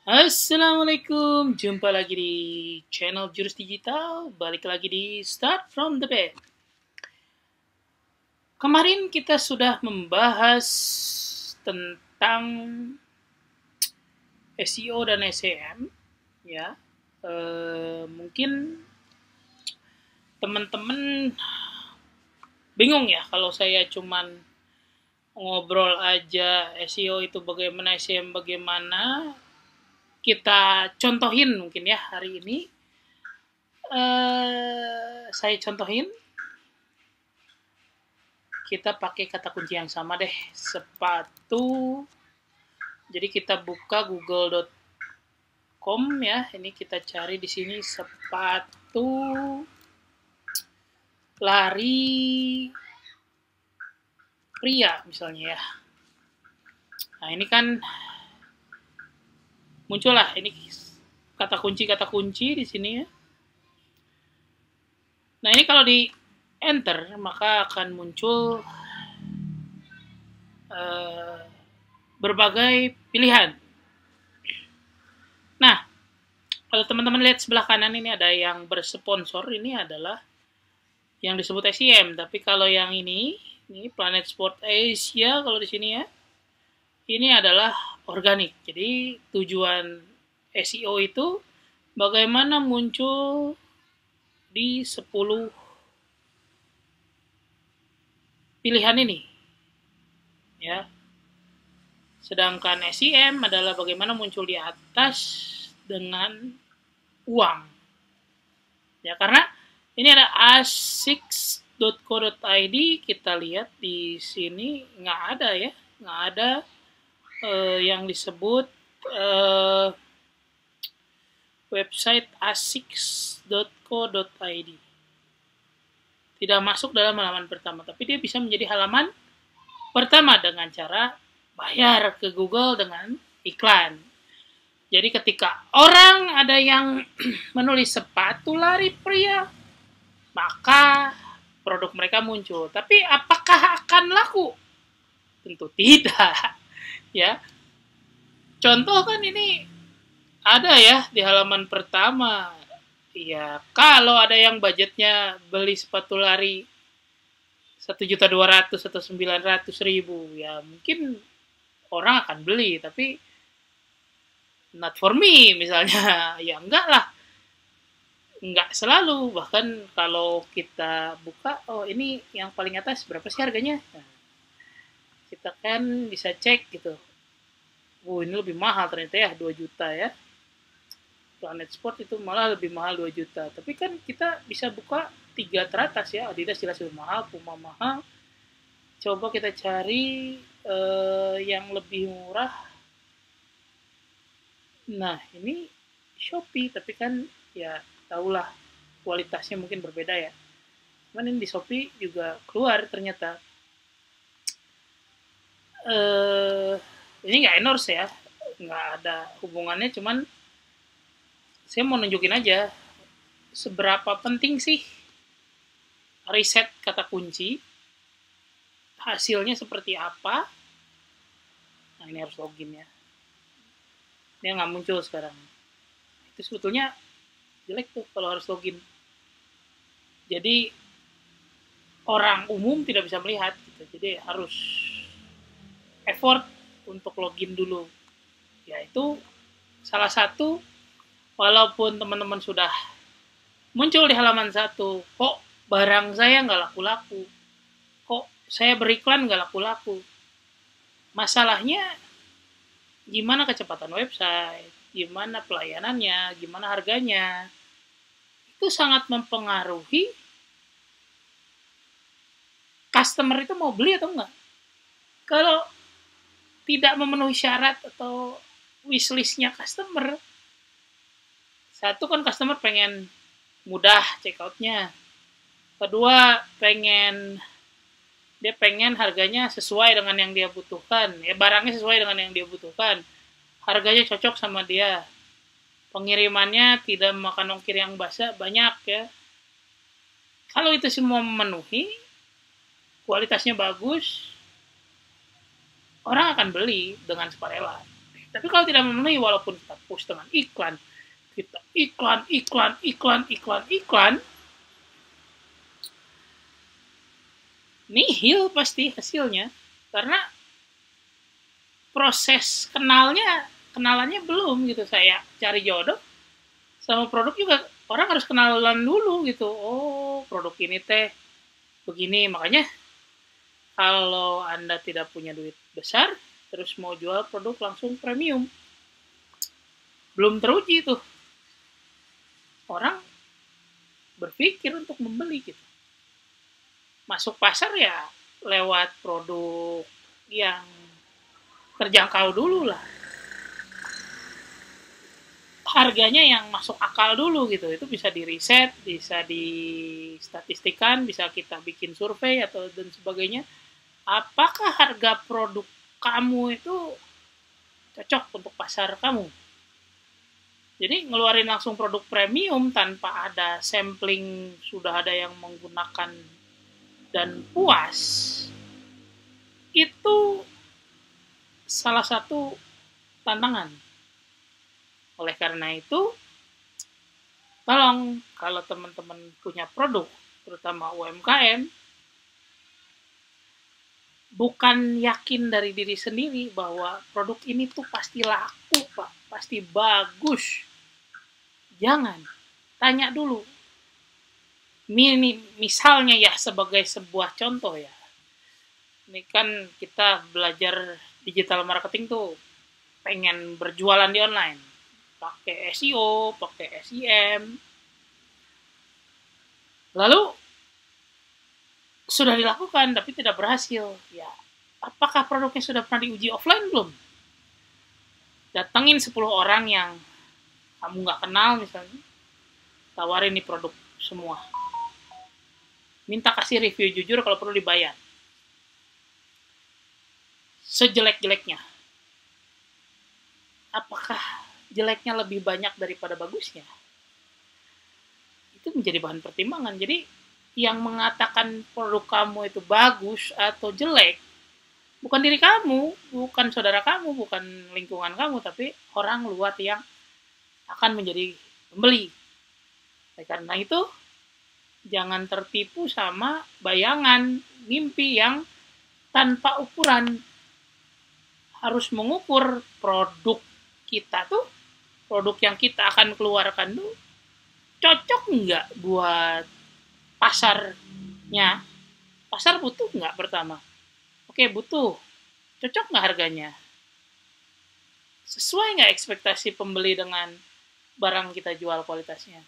Assalamualaikum, jumpa lagi di channel Jurus Digital, balik lagi di Start from the Bed. Kemarin kita sudah membahas tentang SEO dan SEM, ya. Mungkin teman-teman bingung ya kalau saya cuman ngobrol aja SEO itu bagaimana, SEM bagaimana. Kita contohin mungkin ya hari ini. Saya contohin, kita pakai kata kunci yang sama deh, sepatu. Jadi kita buka google.com ya. Ini kita cari di sini sepatu lari pria misalnya ya. Nah, ini kan muncullah ini kata kunci di sini ya. Nah, ini kalau di enter maka akan muncul berbagai pilihan. Nah, kalau teman-teman lihat sebelah kanan ini ada yang bersponsor, ini adalah yang disebut SEM. Tapi kalau yang ini Planet Sport Asia kalau di sini ya, ini adalah organik. Jadi tujuan SEO itu bagaimana muncul di 10 pilihan ini. Ya. Sedangkan SEM adalah bagaimana muncul di atas dengan uang. Ya, karena ini ada a6.co.id, kita lihat di sini nggak ada ya, nggak ada yang disebut website a6.co.id. Tidak masuk dalam halaman pertama, tapi dia bisa menjadi halaman pertama dengan cara bayar ke Google dengan iklan. Jadi ketika orang ada yang menulis sepatu lari pria, maka produk mereka muncul. Tapi apakah akan laku? Tentu tidak. Ya. Contoh kan ini ada ya di halaman pertama. Ya, kalau ada yang budgetnya beli sepatu lari 1.200.000 atau 900.000, ya mungkin orang akan beli, tapi not for me misalnya. Ya enggak lah, enggak selalu. Bahkan kalau kita buka, oh ini yang paling atas berapa sih harganya, nah, kita kan bisa cek gitu. Ini lebih mahal ternyata ya, 2 juta ya. Planet Sport itu malah lebih mahal 2 juta. Tapi kan kita bisa buka 3 teratas ya. Adidas jelas lebih mahal, Puma mahal. Coba kita cari yang lebih murah. Nah, ini Shopee, tapi kan ya tahulah kualitasnya mungkin berbeda ya. Cuman ini di Shopee juga keluar ternyata. Ini nggak endorse ya, nggak ada hubungannya, cuman saya mau nunjukin aja seberapa penting sih riset kata kunci, hasilnya seperti apa. Nah, ini harus login ya, dia nggak muncul sekarang. Itu sebetulnya jelek tuh kalau harus login, jadi orang umum tidak bisa melihat gitu. Jadi harus effort untuk login dulu ya. Itu salah satu. Walaupun teman-teman sudah muncul di halaman 1, kok barang saya nggak laku-laku, kok saya beriklan nggak laku-laku. Masalahnya gimana kecepatan website, gimana pelayanannya, gimana harganya. Itu sangat mempengaruhi customer itu mau beli atau enggak. Kalau tidak memenuhi syarat atau wishlistnya customer, satu kan customer pengen mudah checkoutnya, kedua dia pengen harganya sesuai dengan yang dia butuhkan, ya barangnya sesuai dengan yang dia butuhkan, harganya cocok sama dia, pengirimannya tidak memakan ongkir yang banyak ya. Kalau itu semua memenuhi, kualitasnya bagus, orang akan beli dengan sukarela. Tapi kalau tidak memenuhi, walaupun push dengan iklan, kita iklan, nihil pasti hasilnya, karena proses kenalannya belum gitu. Saya cari jodoh sama produk juga orang harus kenalan dulu gitu. Oh, produk ini teh begini. Makanya kalau Anda tidak punya duit besar terus mau jual produk langsung premium, belum teruji tuh, orang berpikir untuk membeli gitu. Masuk pasar ya lewat produk yang terjangkau dulu lah, harganya yang masuk akal dulu gitu. Itu bisa di riset, bisa di statistikan, bisa kita bikin survei atau dan sebagainya. Apakah harga produk kamu itu cocok untuk pasar kamu? Jadi ngeluarin langsung produk premium tanpa ada sampling, sudah ada yang menggunakan dan puas, itu salah satu tantangan. Oleh karena itu, tolong kalau teman-teman punya produk, terutama UMKM, bukan yakin dari diri sendiri bahwa produk ini tuh pasti laku, Pak, pasti bagus. Jangan, tanya dulu. Misalnya ya, sebagai sebuah contoh ya, ini kan kita belajar digital marketing tuh pengen berjualan di online, pakai SEO, pakai SEM. Lalu sudah dilakukan tapi tidak berhasil. Ya, apakah produknya sudah pernah diuji offline belum? Datangin 10 orang yang kamu nggak kenal misalnya, tawarin nih produk semua. Minta kasih review jujur, kalau perlu dibayar. Sejelek-jeleknya. Apakah jeleknya lebih banyak daripada bagusnya? Itu menjadi bahan pertimbangan. Jadi yang mengatakan produk kamu itu bagus atau jelek bukan diri kamu, bukan saudara kamu, bukan lingkungan kamu, tapi orang luar yang akan menjadi pembeli. Karena itu jangan tertipu sama bayangan, mimpi yang tanpa ukuran. Harus mengukur produk kita tuh, produk yang kita akan keluarkan tuh cocok nggak buat pasarnya. Pasar butuh nggak pertama? Oke, butuh. Cocok nggak harganya? Sesuai nggak ekspektasi pembeli dengan barang kita jual kualitasnya?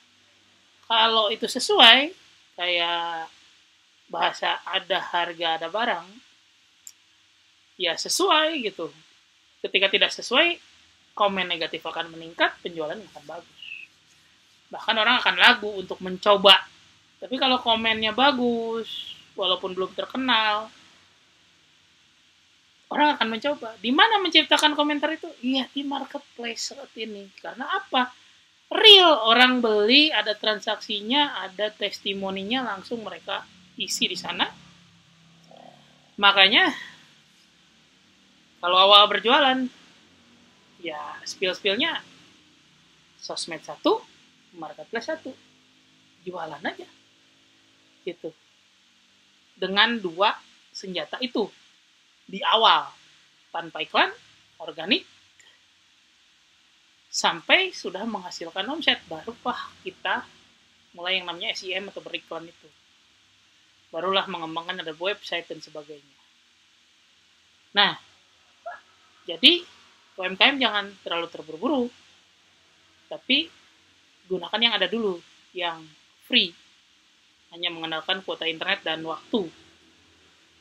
Kalau itu sesuai, kayak bahasa ada harga ada barang, ya sesuai gitu. Ketika tidak sesuai, komen negatif akan meningkat, penjualan akan bagus. Bahkan orang akan ragu untuk mencoba. Tapi kalau komennya bagus, walaupun belum terkenal, orang akan mencoba. Di mana menciptakan komentar itu? Iya, di marketplace saat ini. Karena apa? Real, orang beli, ada transaksinya, ada testimoninya, langsung mereka isi di sana. Makanya kalau awal berjualan, ya spill-spillnya sosmed 1, marketplace 1, jualan aja gitu, dengan 2 senjata itu di awal, tanpa iklan, organik, sampai sudah menghasilkan omset, barulah kita mulai yang namanya SEM atau beriklan itu. Barulah mengembangkan ada website dan sebagainya. Nah, jadi UMKM jangan terlalu terburu-buru, tapi gunakan yang ada dulu, yang free, hanya mengandalkan kuota internet dan waktu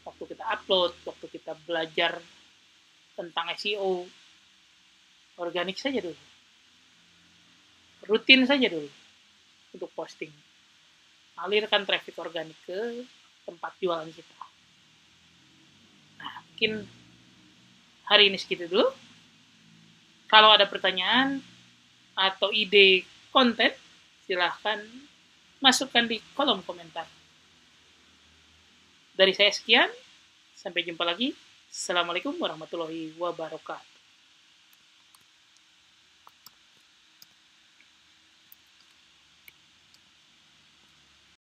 kita upload, waktu kita belajar tentang SEO, organik saja dulu, rutin saja dulu untuk posting, alirkan traffic organik ke tempat jualan kita. Nah, mungkin hari ini segitu dulu. Kalau ada pertanyaan atau ide konten, silahkan masukkan di kolom komentar. Dari saya sekian, sampai jumpa lagi. Assalamualaikum warahmatullahi wabarakatuh.